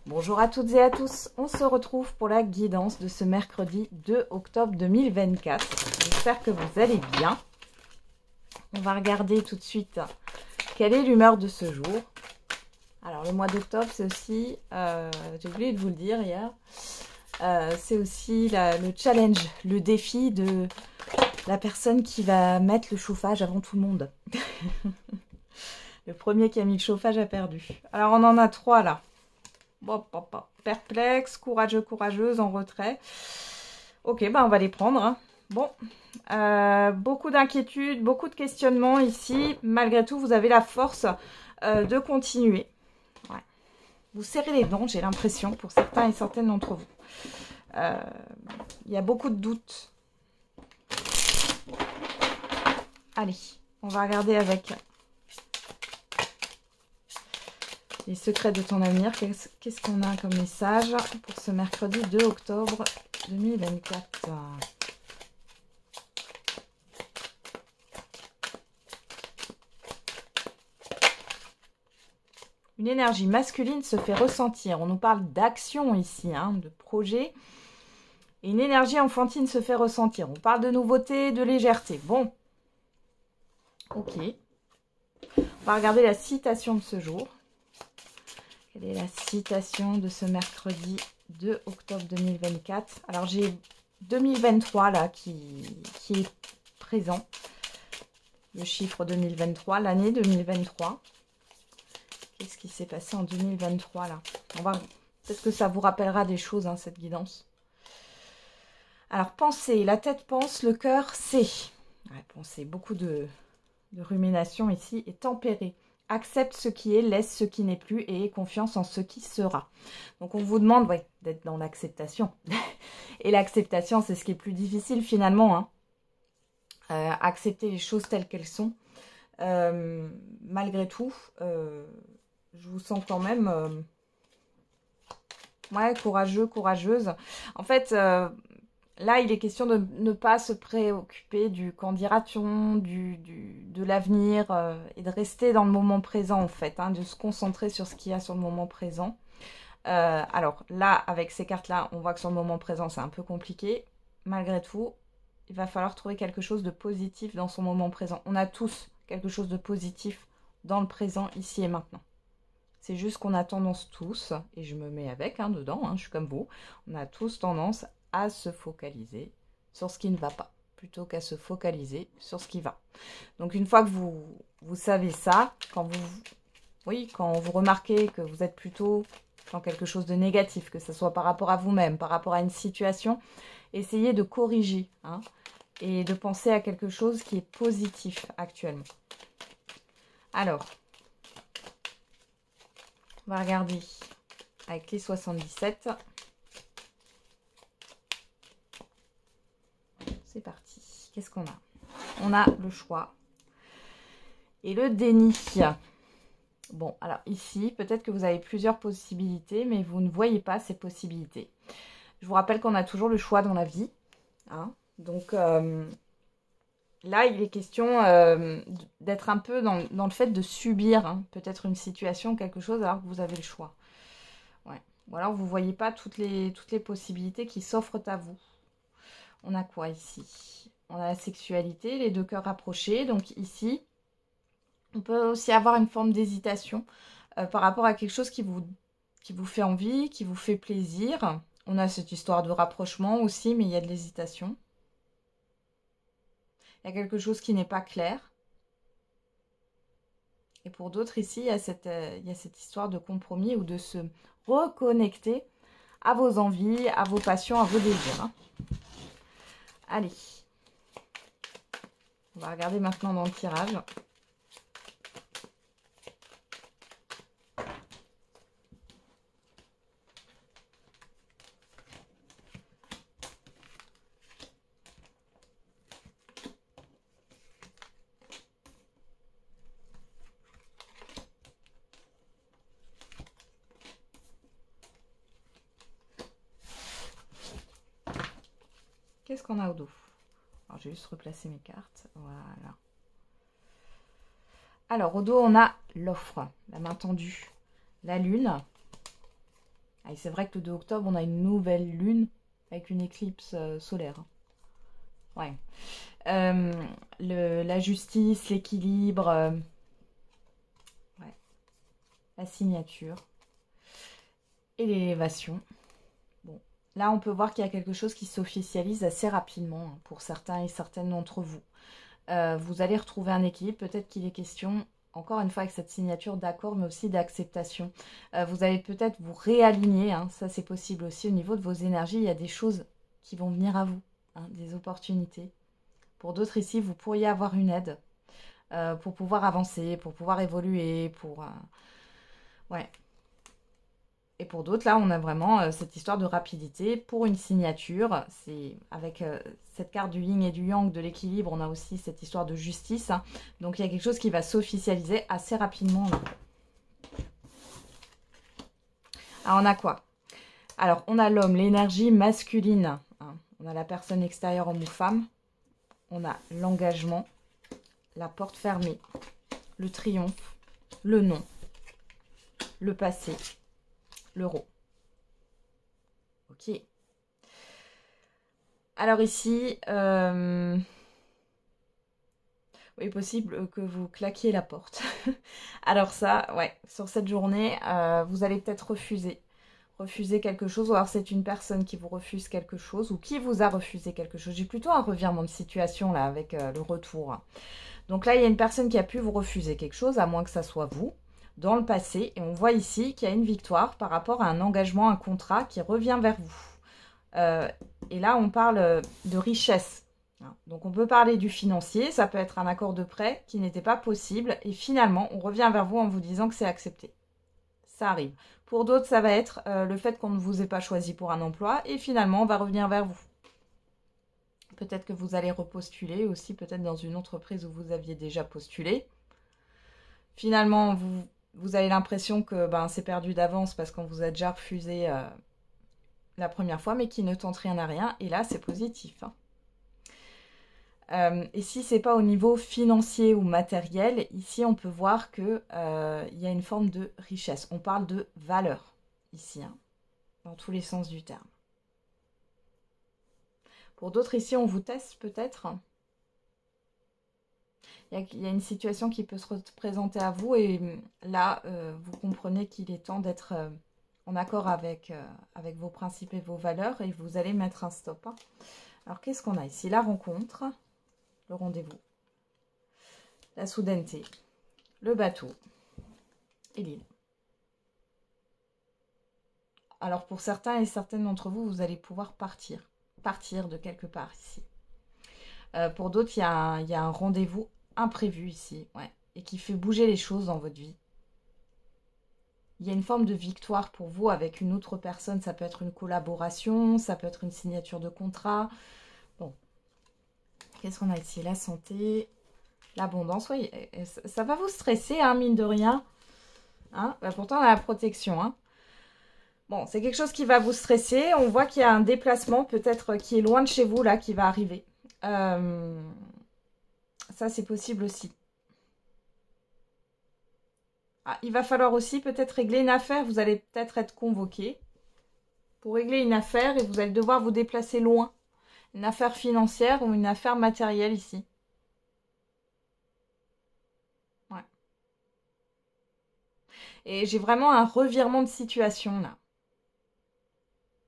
Bonjour à toutes et à tous, on se retrouve pour la guidance de ce mercredi 2 octobre 2024. J'espère que vous allez bien. On va regarder tout de suite quelle est l'humeur de ce jour. Alors le mois d'octobre c'est aussi, j'ai oublié de vous le dire hier, c'est aussi le challenge, le défi de la personne qui va mettre le chauffage avant tout le monde. Le premier qui a mis le chauffage a perdu. Alors on en a 3 là. Perplexe, courageux, courageuse, en retrait. Ok, on va les prendre. Hein. Bon, beaucoup d'inquiétudes, beaucoup de questionnements ici. Malgré tout, vous avez la force de continuer. Ouais. Vous serrez les dents, j'ai l'impression, pour certains et certaines d'entre vous. Il y a beaucoup de doutes. Allez, on va regarder avec les secrets de ton avenir. Qu'est-ce qu'on a comme message pour ce mercredi 2 octobre 2024 ? Une énergie masculine se fait ressentir. On nous parle d'action ici, hein, de projet. Et une énergie enfantine se fait ressentir. On parle de nouveauté, de légèreté. Bon. Ok. On va regarder la citation de ce jour. Quelle est la citation de ce mercredi 2 octobre 2024 ? Alors j'ai 2023 là qui est présent. Le chiffre 2023, l'année 2023. Qu'est-ce qui s'est passé en 2023 là ? Peut-être que ça vous rappellera des choses, hein, cette guidance. Alors pensez, la tête pense, le cœur sait. Ouais, pensez, beaucoup de rumination ici, et tempérer. Accepte ce qui est, laisse ce qui n'est plus et aie confiance en ce qui sera. Donc on vous demande d'être dans l'acceptation. Et l'acceptation, c'est ce qui est plus difficile finalement. Hein. Accepter les choses telles qu'elles sont. Malgré tout, je vous sens quand même courageux, courageuse. En fait, là, il est question de ne pas se préoccuper du qu'en dira-t-on, de l'avenir et de rester dans le moment présent en fait, hein, de se concentrer sur ce qu'il y a sur le moment présent. Alors là, avec ces cartes-là, on voit que sur le moment présent, c'est un peu compliqué. Malgré tout, il va falloir trouver quelque chose de positif dans son moment présent. On a tous quelque chose de positif dans le présent, ici et maintenant. C'est juste qu'on a tendance tous, et je me mets avec dedans, je suis comme vous, on a tous tendance à se focaliser sur ce qui ne va pas, plutôt qu'à se focaliser sur ce qui va. Donc une fois que vous savez ça, quand vous remarquez que vous êtes plutôt dans quelque chose de négatif, que ce soit par rapport à vous-même, par rapport à une situation, essayez de corriger et de penser à quelque chose qui est positif actuellement. Alors, on va regarder avec les 77. C'est parti. Qu'est-ce qu'on a ? On a le choix et le déni. Bon, alors ici, peut-être que vous avez plusieurs possibilités, mais vous ne voyez pas ces possibilités. Je vous rappelle qu'on a toujours le choix dans la vie. Hein. Donc là, il est question d'être un peu dans le fait de subir peut-être une situation, quelque chose, alors que vous avez le choix. Ouais. Ou alors vous ne voyez pas toutes les possibilités qui s'offrent à vous. On a quoi ici ? On a la sexualité, les deux cœurs rapprochés. Donc ici, on peut aussi avoir une forme d'hésitation par rapport à quelque chose qui vous fait envie, qui vous fait plaisir. On a cette histoire de rapprochement aussi, mais il y a de l'hésitation. Il y a quelque chose qui n'est pas clair. Et pour d'autres ici, il y a cette histoire de compromis ou de se reconnecter à vos envies, à vos passions, à vos désirs. Allez, on va regarder maintenant dans le tirage. Qu'est-ce qu'on a au dos ? Alors, je vais juste replacer mes cartes. Voilà. Alors, au dos, on a l'offre, la main tendue, la lune, Ah, et c'est vrai que le 2 octobre, on a une nouvelle lune avec une éclipse solaire. Ouais. La justice, l'équilibre, ouais. La signature et l'élévation. Bon, là, on peut voir qu'il y a quelque chose qui s'officialise assez rapidement hein, pour certains et certaines d'entre vous. Vous allez retrouver un équilibre. Peut-être qu'il est question, encore une fois, avec cette signature d'accord, mais aussi d'acceptation. Vous allez peut-être vous réaligner. Hein, ça, c'est possible aussi au niveau de vos énergies. Il y a des choses qui vont venir à vous, hein, des opportunités. Pour d'autres ici, vous pourriez avoir une aide pour pouvoir avancer, pour pouvoir évoluer, pour... ouais. Et pour d'autres, là, on a vraiment cette histoire de rapidité pour une signature. C'est avec cette carte du yin et du yang, de l'équilibre, on a aussi cette histoire de justice. Hein. Donc, il y a quelque chose qui va s'officialiser assez rapidement. Là. Alors, on a quoi? Alors, on a l'homme, l'énergie masculine. Hein. On a la personne extérieure, homme ou femme. On a l'engagement, la porte fermée, le triomphe, le non, le passé, l'euro. Ok. Alors ici, oui, possible que vous claquiez la porte. Alors ça, ouais, sur cette journée, vous allez peut-être refuser quelque chose, ou alors c'est une personne qui vous refuse quelque chose, ou qui vous a refusé quelque chose. J'ai plutôt un revirement de situation là, avec le retour. Donc là, il y a une personne qui a pu vous refuser quelque chose, à moins que ça soit vous, dans le passé. Et on voit ici qu'il y a une victoire par rapport à un engagement, un contrat qui revient vers vous. Et là, on parle de richesse. Donc on peut parler du financier, ça peut être un accord de prêt qui n'était pas possible. Et finalement, on revient vers vous en vous disant que c'est accepté. Ça arrive. Pour d'autres, ça va être le fait qu'on ne vous ait pas choisi pour un emploi. Et finalement, on va revenir vers vous. Peut-être que vous allez repostuler aussi, peut-être dans une entreprise où vous aviez déjà postulé. Finalement, vous avez l'impression que c'est perdu d'avance parce qu'on vous a déjà refusé la première fois, mais qui ne tente rien à rien. Et là, c'est positif. Hein. Et si ce n'est pas au niveau financier ou matériel, ici, on peut voir qu'il y a une forme de richesse. On parle de valeur ici, hein, dans tous les sens du terme. Pour d'autres, ici, on vous teste peut-être. Il y a une situation qui peut se représenter à vous et là, vous comprenez qu'il est temps d'être en accord avec vos principes et vos valeurs et vous allez mettre un stop. Hein. Alors, qu'est-ce qu'on a ici? La rencontre, le rendez-vous, la soudaineté, le bateau et l'île. Alors, pour certains et certaines d'entre vous, vous allez pouvoir partir de quelque part ici. Pour d'autres, il y a un rendez-vous imprévu ici, ouais, et qui fait bouger les choses dans votre vie. Il y a une forme de victoire pour vous avec une autre personne. Ça peut être une collaboration, ça peut être une signature de contrat. Bon. Qu'est-ce qu'on a ici? La santé, l'abondance. Oui, ça va vous stresser, hein, mine de rien. Hein, pourtant, on a la protection. Hein. Bon, c'est quelque chose qui va vous stresser. On voit qu'il y a un déplacement, peut-être qui est loin de chez vous, là, qui va arriver. Ça, c'est possible aussi. Ah, il va falloir aussi peut-être régler une affaire. Vous allez peut-être être convoqué pour régler une affaire et vous allez devoir vous déplacer loin. Une affaire financière ou une affaire matérielle ici. Ouais. Et j'ai vraiment un revirement de situation là.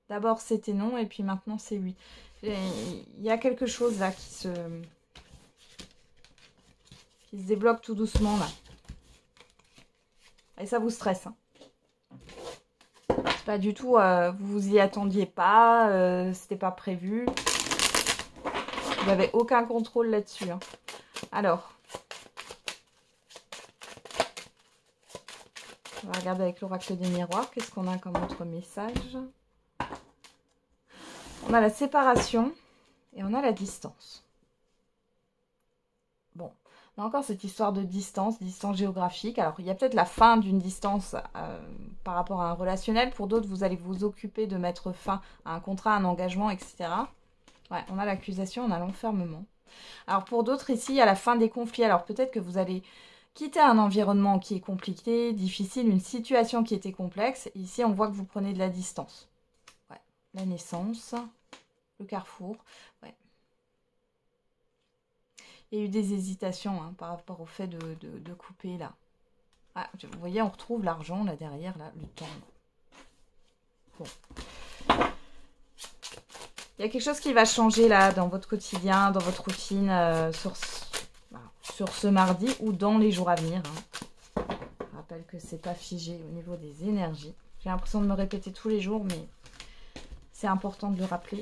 D'abord c'était non et puis maintenant c'est oui. Il y a quelque chose là qui se débloque tout doucement là. Et ça vous stresse. Hein. C'est pas du tout, vous vous y attendiez pas, c'était pas prévu. Vous n'avez aucun contrôle là-dessus. Hein. Alors, on va regarder avec l'oracle des miroirs. Qu'est-ce qu'on a comme autre message? On a la séparation et on a la distance. Bon, on a encore cette histoire de distance géographique. Alors, il y a peut-être la fin d'une distance par rapport à un relationnel. Pour d'autres, vous allez vous occuper de mettre fin à un contrat, un engagement, etc. Ouais, on a l'accusation, on a l'enfermement. Alors, pour d'autres, ici, il y a la fin des conflits. Alors, peut-être que vous allez quitter un environnement qui est compliqué, difficile, une situation qui était complexe. Ici, on voit que vous prenez de la distance. Ouais. La naissance, le carrefour. Ouais. Il y a eu des hésitations hein, par rapport au fait de couper là. Ah, vous voyez, on retrouve l'argent là derrière, là, le temps. Bon. Il y a quelque chose qui va changer là dans votre quotidien, dans votre routine, sur ce mardi ou dans les jours à venir. Hein. Je rappelle que c'est pas figé au niveau des énergies. J'ai l'impression de me répéter tous les jours, mais c'est important de le rappeler.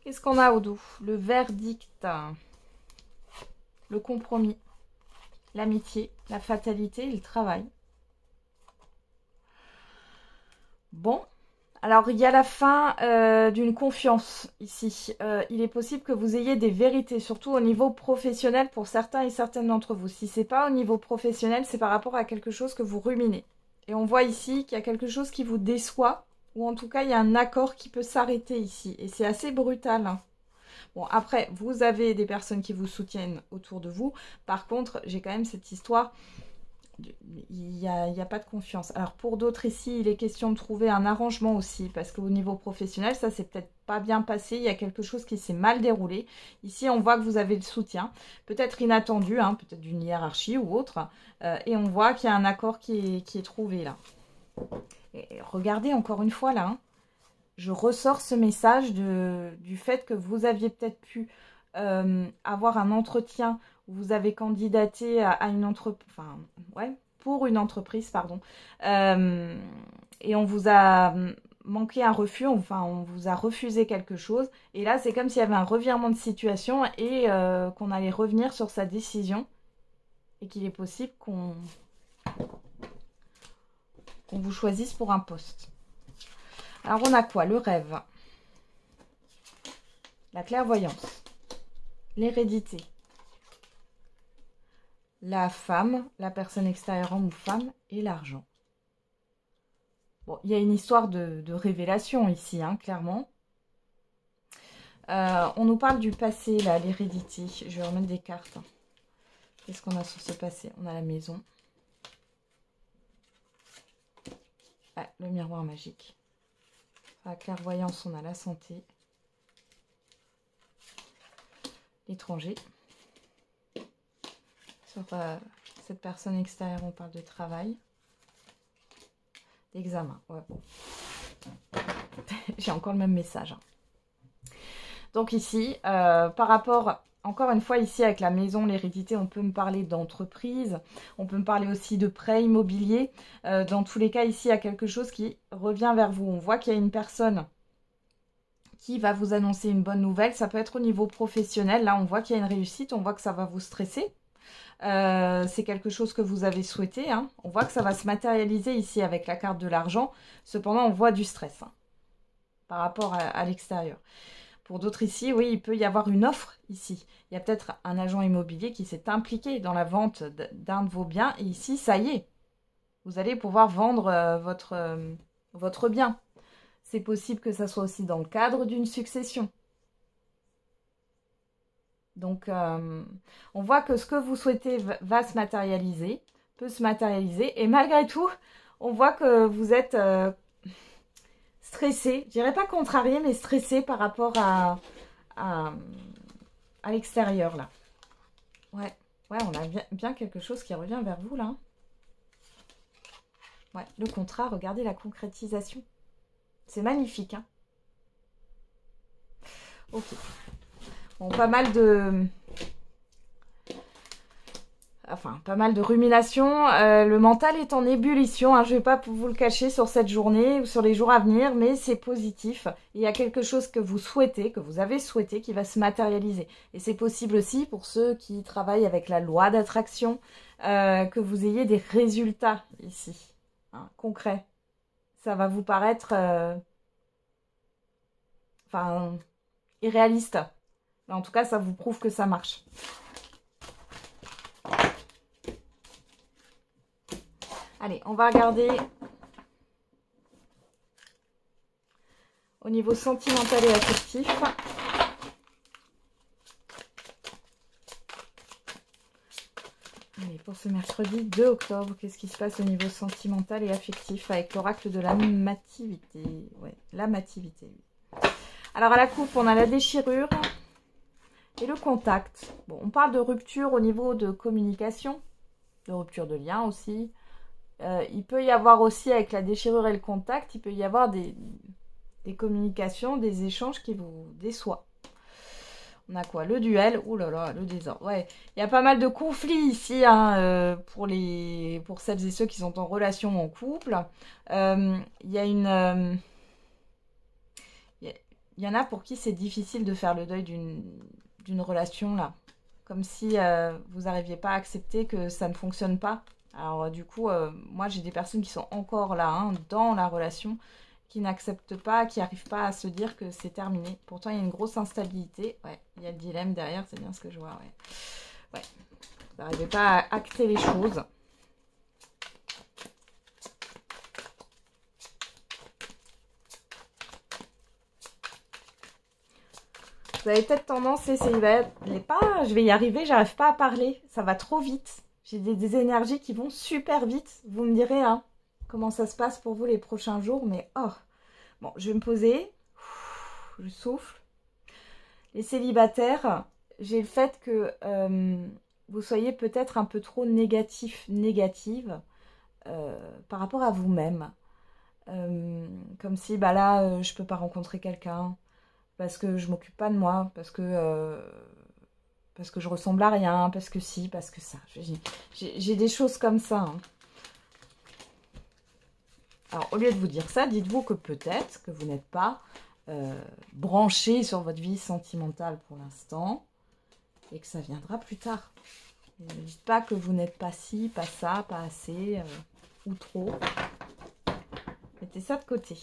Qu'est-ce qu'on a au dos? Le verdict, le compromis, l'amitié, la fatalité et le travail. Bon, alors il y a la fin d'une confiance ici. Il est possible que vous ayez des vérités, surtout au niveau professionnel pour certains et certaines d'entre vous. Si ce n'est pas au niveau professionnel, c'est par rapport à quelque chose que vous ruminez. Et on voit ici qu'il y a quelque chose qui vous déçoit, ou en tout cas il y a un accord qui peut s'arrêter ici. Et c'est assez brutal. Hein. Bon, après, vous avez des personnes qui vous soutiennent autour de vous. Par contre, j'ai quand même cette histoire... Il n'y a pas de confiance. Alors pour d'autres ici, il est question de trouver un arrangement aussi, parce qu'au niveau professionnel, ça s'est peut-être pas bien passé, il y a quelque chose qui s'est mal déroulé. Ici, on voit que vous avez le soutien, peut-être inattendu, hein, peut-être d'une hiérarchie ou autre, et on voit qu'il y a un accord qui est trouvé là. Et regardez encore une fois là, hein, je ressors ce message du fait que vous aviez peut-être pu avoir un entretien où vous avez candidaté à une entreprise, enfin, ouais, pour une entreprise, pardon, et on vous a manqué un refus, enfin, on vous a refusé quelque chose, et là, c'est comme s'il y avait un revirement de situation et qu'on allait revenir sur sa décision, et qu'il est possible qu'on vous choisisse pour un poste. Alors, on a quoi? Le rêve, la clairvoyance, l'hérédité, la femme, la personne extérieure homme ou femme, et l'argent. Bon, il y a une histoire de révélation ici, hein, clairement. On nous parle du passé, là, l'hérédité. Je vais remettre des cartes. Qu'est-ce qu'on a sur ce passé? On a la maison. Ah, le miroir magique. La clairvoyance, on a la santé. L'étranger. Sur cette personne extérieure, on parle de travail. D'examen. Ouais, bon. J'ai encore le même message. Hein. Donc ici, par rapport, encore une fois, ici avec la maison, l'hérédité, on peut me parler d'entreprise. On peut me parler aussi de prêt immobilier. Dans tous les cas, ici, il y a quelque chose qui revient vers vous. On voit qu'il y a une personne qui va vous annoncer une bonne nouvelle. Ça peut être au niveau professionnel. Là, on voit qu'il y a une réussite. On voit que ça va vous stresser. C'est quelque chose que vous avez souhaité. Hein. On voit que ça va se matérialiser ici avec la carte de l'argent. Cependant, on voit du stress hein, par rapport à l'extérieur. Pour d'autres ici, oui, il peut y avoir une offre ici. Il y a peut-être un agent immobilier qui s'est impliqué dans la vente d'un de vos biens. Et ici, ça y est, vous allez pouvoir vendre votre bien. C'est possible que ça soit aussi dans le cadre d'une succession. Donc, on voit que ce que vous souhaitez va se matérialiser, peut se matérialiser. Et malgré tout, on voit que vous êtes stressé. Je dirais pas contrarié, mais stressé par rapport à l'extérieur, là. Ouais, on a bien quelque chose qui revient vers vous, là. Ouais, le contrat, regardez la concrétisation. C'est magnifique, hein. Ok. Bon, pas mal de ruminations. Le mental est en ébullition. Hein, je ne vais pas vous le cacher sur cette journée ou sur les jours à venir, mais c'est positif. Il y a quelque chose que vous souhaitez, que vous avez souhaité, qui va se matérialiser. Et c'est possible aussi pour ceux qui travaillent avec la loi d'attraction, que vous ayez des résultats ici, hein, concrets. Ça va vous paraître irréaliste. En tout cas, ça vous prouve que ça marche. Allez, on va regarder au niveau sentimental et affectif. Allez, pour ce mercredi 2 octobre, qu'est-ce qui se passe au niveau sentimental et affectif avec l'oracle de la mativité? Ouais, la mativité. Oui. Alors à la coupe, on a la déchirure et le contact. Bon, on parle de rupture au niveau de communication, de rupture de lien aussi. Il peut y avoir aussi, avec la déchirure et le contact, il peut y avoir des communications, des échanges qui vous déçoivent. On a quoi? Le duel. Ouh là là, le désordre. Ouais, il y a pas mal de conflits ici hein, pour celles et ceux qui sont en relation ou en couple. Il y a une... il y en a pour qui c'est difficile de faire le deuil d'une relation là. Comme si vous n'arriviez pas à accepter que ça ne fonctionne pas. Alors du coup, moi j'ai des personnes qui sont encore là, hein, dans la relation, qui n'acceptent pas, qui n'arrivent pas à se dire que c'est terminé. Pourtant, il y a une grosse instabilité. Ouais, il y a le dilemme derrière, c'est bien ce que je vois. Ouais, ouais. Vous n'arrivez pas à acter les choses. Vous avez peut-être tendance, je vais y arriver, j'arrive pas à parler. Ça va trop vite. J'ai des énergies qui vont super vite. Vous me direz, hein, comment ça se passe pour vous les prochains jours, mais oh. Bon, je vais me poser. Je souffle. Les célibataires, j'ai le fait que vous soyez peut-être un peu trop négative par rapport à vous-même. Comme si, bah là, je peux pas rencontrer quelqu'un parce que je m'occupe pas de moi, parce que je ressemble à rien, parce que si, parce que ça. J'ai des choses comme ça, hein. Alors, au lieu de vous dire ça, dites-vous que peut-être que vous n'êtes pas branché sur votre vie sentimentale pour l'instant et que ça viendra plus tard. Ne dites pas que vous n'êtes pas ci, pas ça, pas assez ou trop. Mettez ça de côté.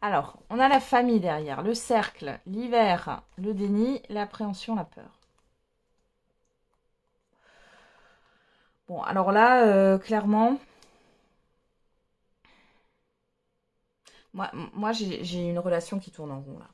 Alors, on a la famille derrière, le cercle, l'hiver, le déni, l'appréhension, la peur. Bon, alors là, clairement... Moi j'ai une relation qui tourne en rond, là.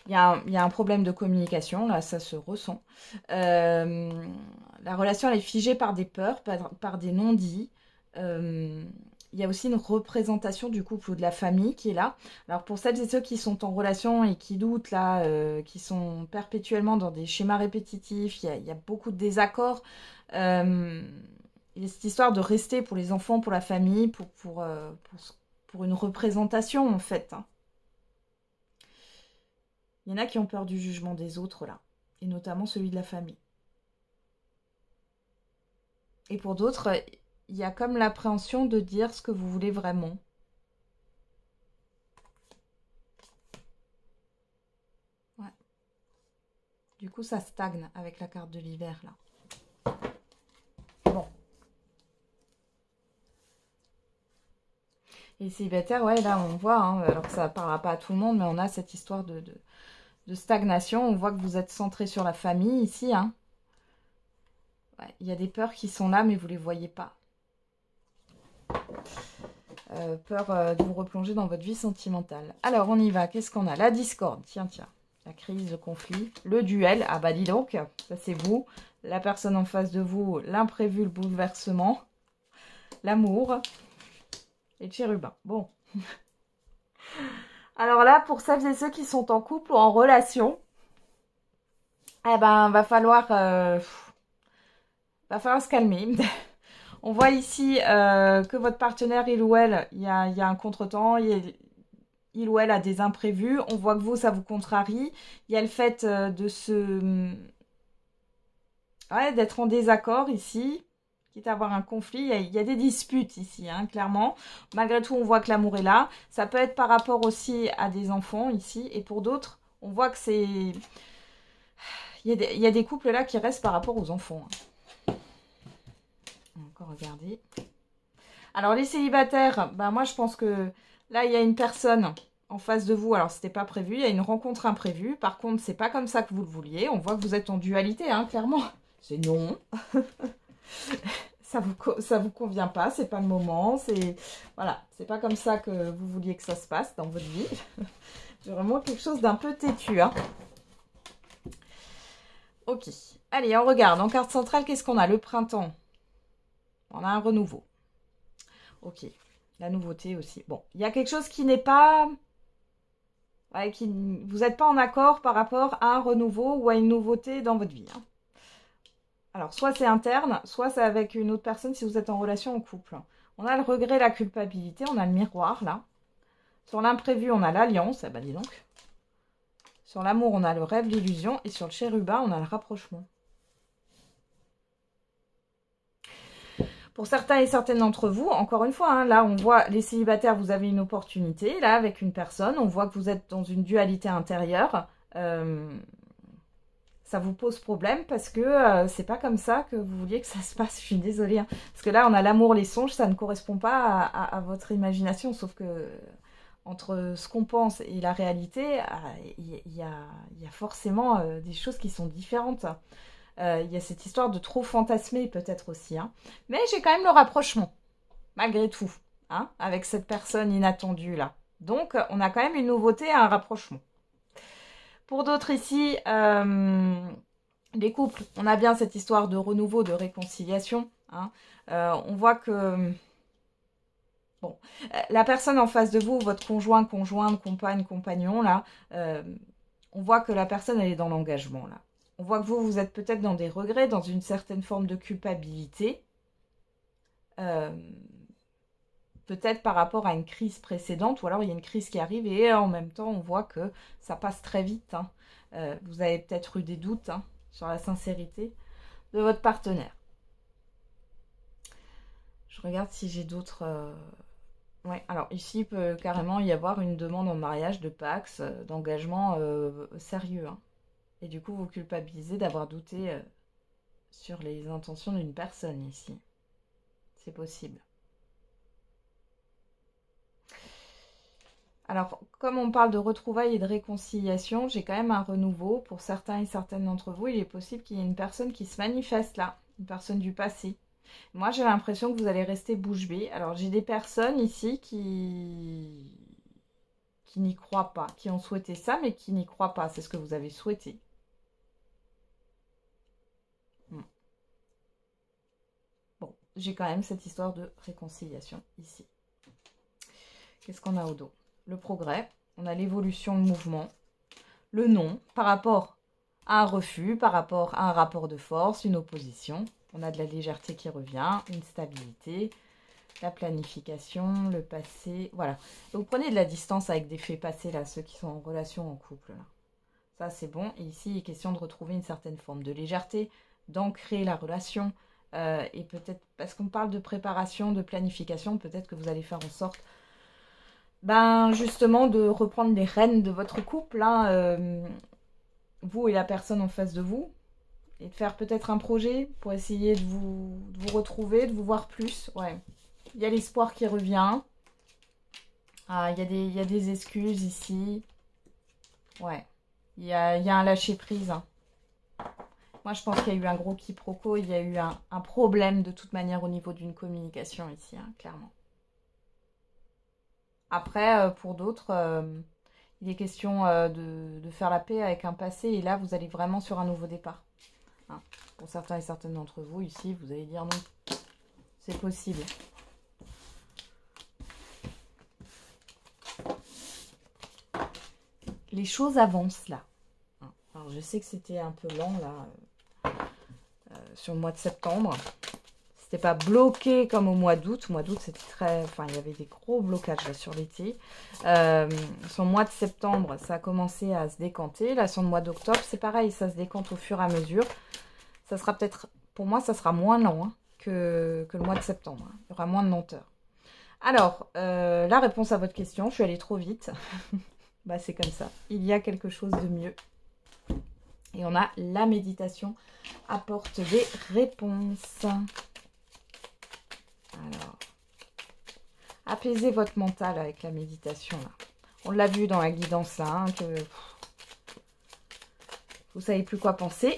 Il y a un problème de communication, là, ça se ressent. La relation, elle est figée par des peurs, par des non-dits. Il y a aussi une représentation du couple ou de la famille qui est là. Alors, pour celles et ceux qui sont en relation et qui doutent, là, qui sont perpétuellement dans des schémas répétitifs, il y a beaucoup de désaccords. Il y a cette histoire de rester pour les enfants, pour la famille, pour une représentation, en fait. Hein. Il y en a qui ont peur du jugement des autres, là. Et notamment celui de la famille. Et pour d'autres, il y a comme l'appréhension de dire ce que vous voulez vraiment. Ouais. Du coup, ça stagne avec la carte de l'hiver, là. Bon. Et célibataire, ouais, là, on voit, hein, alors que ça ne parlera pas à tout le monde, mais on a cette histoire de stagnation. On voit que vous êtes centré sur la famille, ici, hein. Ouais, il y a des peurs qui sont là, mais vous ne les voyez pas. Peur de vous replonger dans votre vie sentimentale. Alors, on y va. Qu'est-ce qu'on a? La discorde. Tiens, tiens. La crise, le conflit. Le duel. Ah bah dis donc, ça c'est vous. La personne en face de vous. L'imprévu, le bouleversement. L'amour. Et le chérubin. Bon. Alors là, pour celles et ceux qui sont en couple ou en relation, eh ben, va falloir se calmer. On voit ici que votre partenaire, il ou elle, il y a un contretemps, il ou elle a des imprévus. On voit que vous, ça vous contrarie. Il y a le fait d'être en désaccord ici, quitte à avoir un conflit. Il y a des disputes ici, hein, clairement. Malgré tout, on voit que l'amour est là. Ça peut être par rapport aussi à des enfants ici. Et pour d'autres, on voit que c'est... Il y a des couples là qui restent par rapport aux enfants. On va encore regarder. Alors, les célibataires, bah, moi, je pense que là, il y a une personne en face de vous. Alors, c'était pas prévu. Il y a une rencontre imprévue. Par contre, c'est pas comme ça que vous le vouliez. On voit que vous êtes en dualité, hein, clairement. C'est non. Ça vous convient pas. C'est pas le moment. Voilà. C'est pas comme ça que vous vouliez que ça se passe dans votre vie. C'est vraiment quelque chose d'un peu têtu. Hein. Ok. Allez, on regarde. En carte centrale, qu'est-ce qu'on a? Le printemps. On a un renouveau. Ok. La nouveauté aussi. Bon, il y a quelque chose qui n'est pas... Ouais, vous n'êtes pas en accord par rapport à un renouveau ou à une nouveauté dans votre vie. Hein. Alors, soit c'est interne, soit c'est avec une autre personne si vous êtes en relation en couple. On a le regret, la culpabilité, on a le miroir, là. Sur l'imprévu, on a l'alliance. Ah bah dis donc. Sur l'amour, on a le rêve, l'illusion. Et sur le chérubin, on a le rapprochement. Pour certains et certaines d'entre vous, encore une fois, hein, là, on voit les célibataires, vous avez une opportunité. Là, avec une personne, on voit que vous êtes dans une dualité intérieure. Ça vous pose problème parce que c'est pas comme ça que vous vouliez que ça se passe. Je suis désolée. Hein. Parce que là, on a l'amour, les songes, ça ne correspond pas à votre imagination. Sauf que entre ce qu'on pense et la réalité, il y a forcément des choses qui sont différentes. Il y a cette histoire de trop fantasmer peut-être aussi. Hein. Mais j'ai quand même le rapprochement, malgré tout, hein, avec cette personne inattendue là. Donc, on a quand même une nouveauté, un rapprochement. Pour d'autres ici, les couples, on a bien cette histoire de renouveau, de réconciliation. Hein. On voit que bon, la personne en face de vous, votre conjoint, conjointe, compagne, compagnon, là, on voit que la personne, elle est dans l'engagement, là. On voit que vous êtes peut-être dans des regrets, dans une certaine forme de culpabilité. Peut-être par rapport à une crise précédente, ou alors il y a une crise qui arrive et en même temps, on voit que ça passe très vite. Hein. Vous avez peut-être eu des doutes hein, sur la sincérité de votre partenaire. Je regarde si j'ai d'autres... Ouais, alors ici, il peut carrément y avoir une demande en mariage de Pax, d'engagement sérieux. Hein. Et du coup, vous culpabilisez d'avoir douté sur les intentions d'une personne ici. C'est possible. Alors, comme on parle de retrouvailles et de réconciliation, j'ai quand même un renouveau. Pour certains et certaines d'entre vous, il est possible qu'il y ait une personne qui se manifeste là, une personne du passé. Moi, j'ai l'impression que vous allez rester bouche bée. Alors, j'ai des personnes ici qui n'y croient pas, qui ont souhaité ça, mais qui n'y croient pas. C'est ce que vous avez souhaité. Bon, j'ai quand même cette histoire de réconciliation ici. Qu'est-ce qu'on a au dos? Le progrès, on a l'évolution, le mouvement, le non par rapport à un refus, par rapport à un rapport de force, une opposition. On a de la légèreté qui revient, une stabilité, la planification, le passé. Voilà. Vous prenez de la distance avec des faits passés, là, ceux qui sont en relation, en couple. Là. Ça, c'est bon. Et ici, il est question de retrouver une certaine forme de légèreté, d'ancrer la relation. Et peut-être, parce qu'on parle de préparation, de planification, peut-être que vous allez faire en sorte, ben, justement, de reprendre les rênes de votre couple, hein, vous et la personne en face de vous. Et de faire peut-être un projet pour essayer de vous retrouver, de vous voir plus. Ouais. Il y a l'espoir qui revient. Ah, il y a des excuses ici. Ouais. Il y a un lâcher-prise. Hein. Moi, je pense qu'il y a eu un gros quiproquo. Il y a eu un problème de toute manière au niveau d'une communication ici, hein, clairement. Après, pour d'autres, il est question de faire la paix avec un passé. Et là, vous allez vraiment sur un nouveau départ. Hein. Pour certains et certaines d'entre vous, ici, vous allez dire non. C'est possible. Les choses avancent là. Alors, je sais que c'était un peu lent là, sur le mois de septembre. C'était pas bloqué comme au mois d'août. Au mois d'août, c'était très... Enfin, il y avait des gros blocages là, sur l'été. Sur le mois de septembre, ça a commencé à se décanter. Là, sur le mois d'octobre, c'est pareil, ça se décante au fur et à mesure. Ça sera peut-être... Pour moi, ça sera moins lent hein, que le mois de septembre. Hein. Il y aura moins de lenteur. Alors, la réponse à votre question, je suis allée trop vite. Bah, c'est comme ça. Il y a quelque chose de mieux. Et on a la méditation apporte des réponses. Alors, apaisez votre mental avec la méditation. Là. On l'a vu dans la guidance là, hein, que vous ne savez plus quoi penser.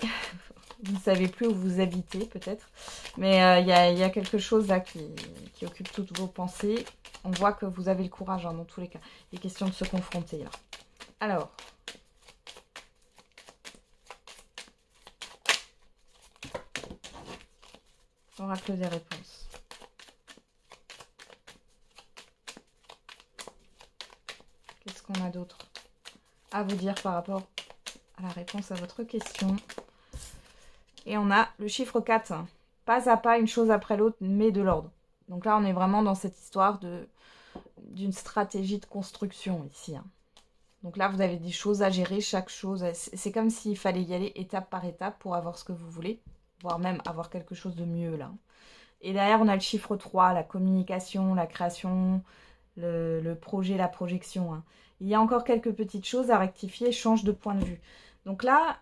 Vous ne savez plus où vous habitez peut-être. Mais il y a quelque chose là qui occupe toutes vos pensées. On voit que vous avez le courage hein, dans tous les cas. Il est question de se confronter là. Alors, oracle des réponses. Qu'est-ce qu'on a d'autre à vous dire par rapport à la réponse à votre question? Et on a le chiffre 4. Pas à pas, une chose après l'autre, mais de l'ordre. Donc là, on est vraiment dans cette histoire d'une stratégie de construction ici. Hein. Donc là, vous avez des choses à gérer, chaque chose. C'est comme s'il fallait y aller étape par étape pour avoir ce que vous voulez, voire même avoir quelque chose de mieux là. Et derrière, on a le chiffre 3, la communication, la création, le projet, la projection. Hein. Il y a encore quelques petites choses à rectifier, change de point de vue. Donc là,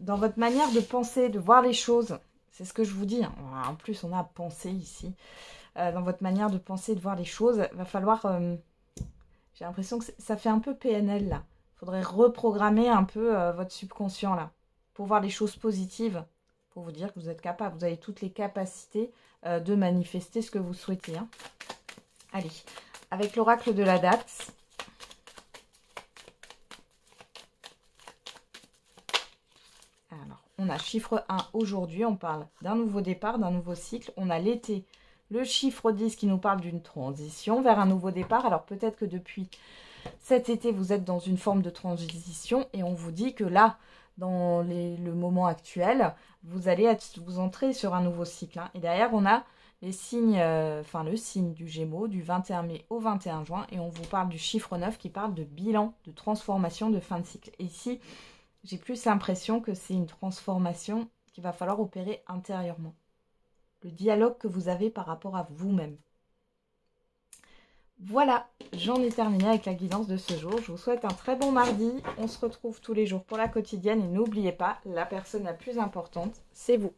dans votre manière de penser, de voir les choses, c'est ce que je vous dis. Hein. En plus, on a à penser ici. Dans votre manière de penser, de voir les choses, il va falloir... j'ai l'impression que ça fait un peu PNL là. Il faudrait reprogrammer un peu votre subconscient là. Pour voir les choses positives. Pour vous dire que vous êtes capable. Vous avez toutes les capacités de manifester ce que vous souhaitez. Hein. Allez, avec l'oracle de la date. Alors, on a chiffre 1 aujourd'hui. On parle d'un nouveau départ, d'un nouveau cycle. On a l'été. Le chiffre 10 qui nous parle d'une transition vers un nouveau départ. Alors peut-être que depuis cet été, vous êtes dans une forme de transition et on vous dit que là, dans le moment actuel, vous allez vous entrer sur un nouveau cycle. Hein. Et derrière, on a les signes, le signe du Gémeaux du 21 mai au 21 juin et on vous parle du chiffre 9 qui parle de bilan, de transformation, de fin de cycle. Et ici, j'ai plus l'impression que c'est une transformation qu'il va falloir opérer intérieurement. Le dialogue que vous avez par rapport à vous-même. Voilà, j'en ai terminé avec la guidance de ce jour. Je vous souhaite un très bon mardi. On se retrouve tous les jours pour la quotidienne. Et n'oubliez pas, la personne la plus importante, c'est vous.